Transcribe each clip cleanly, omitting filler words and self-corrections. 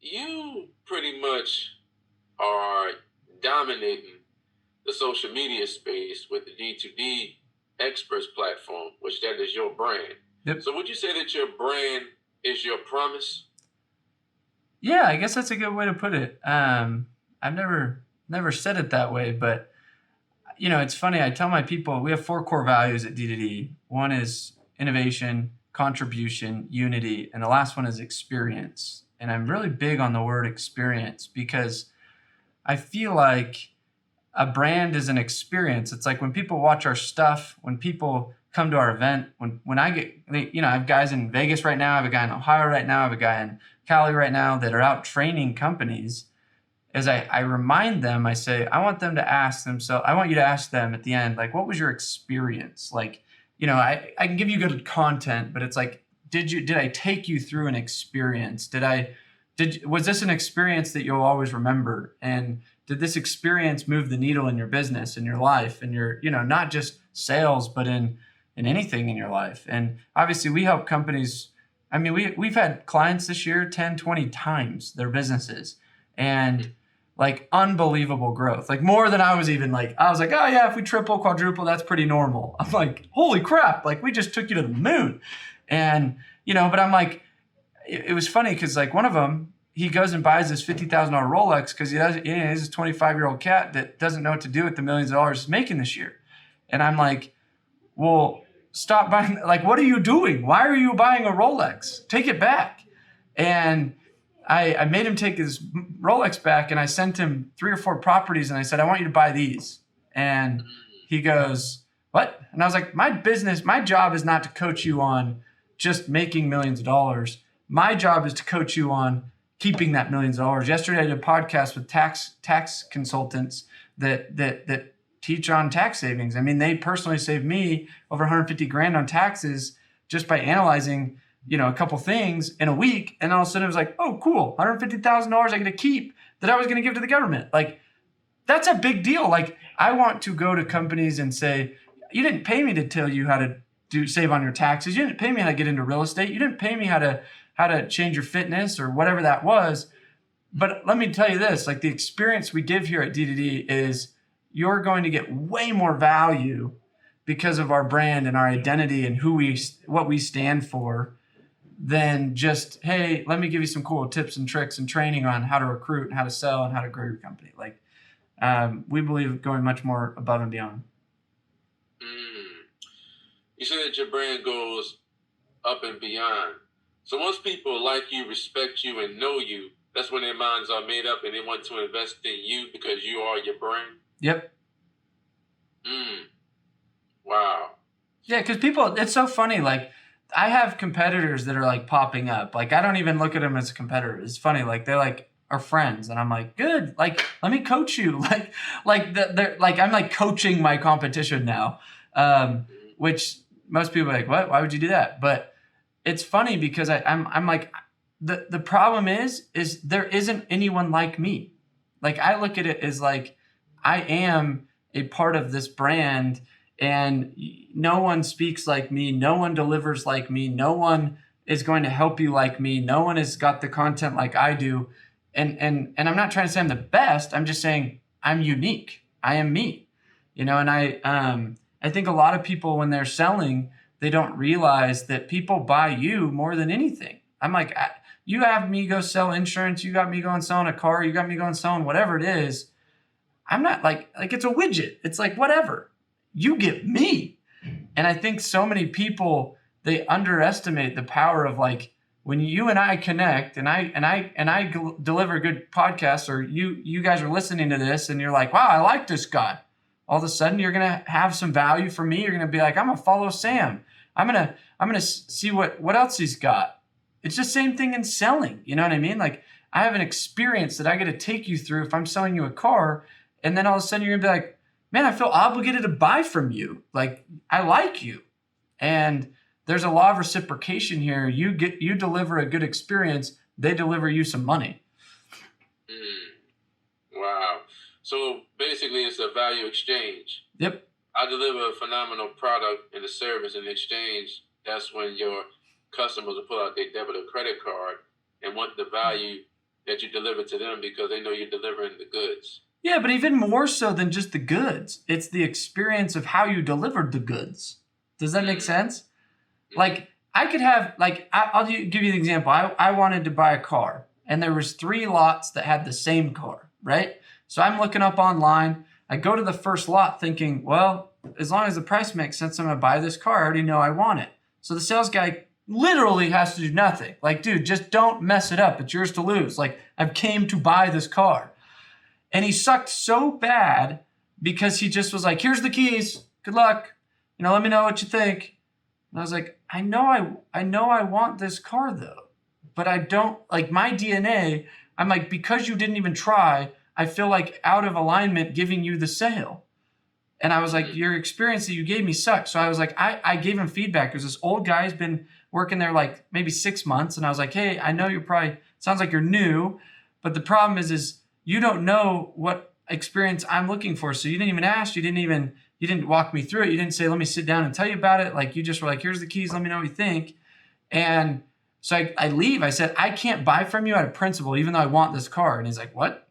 you pretty much are dominating the social media space with the D2D Experts platform, which that is your brand. Yep. So would you say that your brand is your promise? Yeah, I guess that's a good way to put it. I've never said it that way, but it's funny. I tell my people we have 4 core values at D2D. One is innovation, contribution, unity, and the last one is experience. And I'm really big on the word experience because I feel like a brand is an experience. It's like when people watch our stuff, when people come to our event, when I get, I have guys in Vegas right now, I have a guy in Ohio right now, I have a guy in Cali right now that are out training companies. As I remind them, I say, I want them to ask themselves, I want you to ask them at the end, like, what was your experience? Like, I can give you good content, but it's like, did I take you through an experience? Was this an experience that you'll always remember? And did this experience move the needle in your business, in your life, and your, not just sales, but in anything in your life? And obviously we help companies. I mean, we've had clients this year 10, 20 times their businesses, and like unbelievable growth, like more than I was like, oh yeah, if we triple, quadruple, that's pretty normal. I'm like, holy crap, like we just took you to the moon. And, but I'm like, it was funny because like one of them, he goes and buys this $50,000 Rolex because he has a 25-year-old cat that doesn't know what to do with the millions of dollars he's making this year. And I'm like, well, stop buying. Like, what are you doing? Why are you buying a Rolex? Take it back. And I made him take his Rolex back, and I sent him 3 or 4 properties, and I said, I want you to buy these. And he goes, what? And I was like, my job is not to coach you on just making millions of dollars. My job is to coach you on keeping that millions of dollars. Yesterday, I did a podcast with tax consultants that teach on tax savings. I mean, they personally saved me over 150 grand on taxes just by analyzing, a couple things in a week. And all of a sudden it was like, oh, cool, $150,000 I get to keep that I was going to give to the government. Like, that's a big deal. Like, I want to go to companies and say, you didn't pay me to tell you how to save on your taxes. You didn't pay me how to get into real estate. You didn't pay me how to change your fitness or whatever that was. But let me tell you this, like the experience we give here at D2D is you're going to get way more value because of our brand and our identity and what we stand for than just, hey, let me give you some cool tips and tricks and training on how to recruit and how to sell and how to grow your company. Like, we believe going much more above and beyond. You said that your brand goes up and beyond. So once people like you, respect you, and know you, that's when their minds are made up and they want to invest in you because you are your brand? Yep. Wow. Yeah, because it's so funny. Like, I have competitors that are like popping up. Like, I don't even look at them as competitors. It's funny. Like, they're like our friends, and I'm like, good. Like, let me coach you. They're like, I'm like coaching my competition now, which most people are like, what? Why would you do that? But it's funny because I'm like, the problem is there isn't anyone like me. Like, I look at it as like, I am a part of this brand. And no one speaks like me. No one delivers like me. No one is going to help you like me. No one has got the content like I do. And I'm not trying to say I'm the best. I'm just saying I'm unique. I am me. And I think a lot of people, when they're selling, they don't realize that people buy you more than anything. I'm like, you have me go sell insurance. You got me going selling a car. You got me going selling whatever it is. I'm not like it's a widget. It's like, whatever. You get me. And I think so many people, they underestimate the power of like when you and I connect and I deliver a good podcast, or you guys are listening to this and you're like, wow, I like this guy. All of a sudden you're going to have some value for me. You're going to be like, I'm going to follow Sam. I'm going to see what else he's got. It's the same thing in selling. You know what I mean? Like, I have an experience that I got to take you through if I'm selling you a car, and then all of a sudden you're going to be like, man, I feel obligated to buy from you. Like, I like you. And there's a law of reciprocation here. You deliver a good experience, they deliver you some money. Wow. So basically it's a value exchange. Yep. I deliver a phenomenal product and a service in exchange. That's when your customers will pull out their debit or credit card and want the value that you deliver to them because they know you're delivering the goods. Yeah, but even more so than just the goods, it's the experience of how you delivered the goods. Does that make sense? Like, I could have, like, I'll give you an example. I wanted to buy a car, and there was 3 lots that had the same car, right? So I'm looking up online. I go to the first lot thinking, well, as long as the price makes sense, I'm going to buy this car. I already know I want it. So the sales guy literally has to do nothing. Like, dude, just don't mess it up. It's yours to lose. Like, I've came to buy this car. And he sucked so bad because he just was like, here's the keys. Good luck. Let me know what you think. And I was like, I know I want this car though, but I don't, like, my DNA. I'm like, because you didn't even try, I feel like out of alignment giving you the sale. And I was like, your experience that you gave me sucked. So I was like, I gave him feedback. Because this old guy's been working there like maybe 6 months. And I was like, hey, I know you're probably, sounds like you're new, but the problem is you don't know what experience I'm looking for. So you didn't even ask, you didn't walk me through it. You didn't say, let me sit down and tell you about it. Like, you just were like, here's the keys. Let me know what you think. And so I leave. I said, I can't buy from you out of principle, even though I want this car. And he's like, what?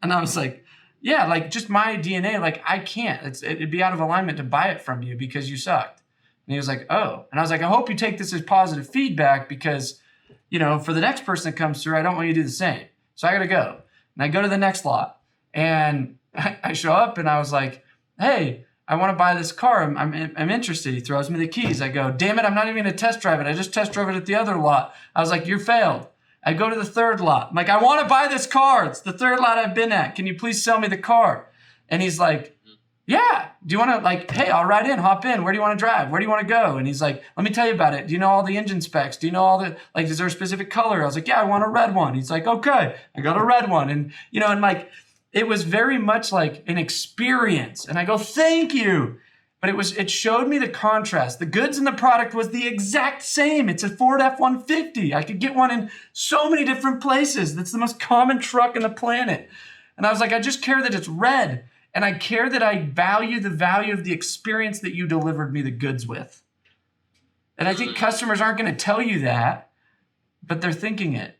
And I was like, yeah, like, just my DNA, like, I can't. It'd be out of alignment to buy it from you because you sucked. And he was like, oh. And I was like, I hope you take this as positive feedback because, for the next person that comes through, I don't want you to do the same. So I got to go. And I go to the next lot. And I show up and I was like, hey, I want to buy this car. I'm interested. He throws me the keys. I go, damn it, I'm not even going to test drive it. I just test drove it at the other lot. I was like, you failed. I go to the third lot. I'm like, I want to buy this car. It's the third lot I've been at. Can you please sell me the car? And he's like, yeah. Do you want to, like, hey, I'll ride in, hop in. Where do you want to drive? Where do you want to go? And he's like, let me tell you about it. Do you know all the engine specs? Do you know all the, like, is there a specific color? I was like, yeah, I want a red one. He's like, okay, I got a red one. And, and like, it was very much like an experience. And I go, thank you. But it showed me the contrast. The goods and the product was the exact same. It's a Ford F-150. I could get one in so many different places. That's the most common truck on the planet. And I was like, I just care that it's red. And I care that I value the value of the experience that you delivered me the goods with. And I think customers aren't going to tell you that, but they're thinking it.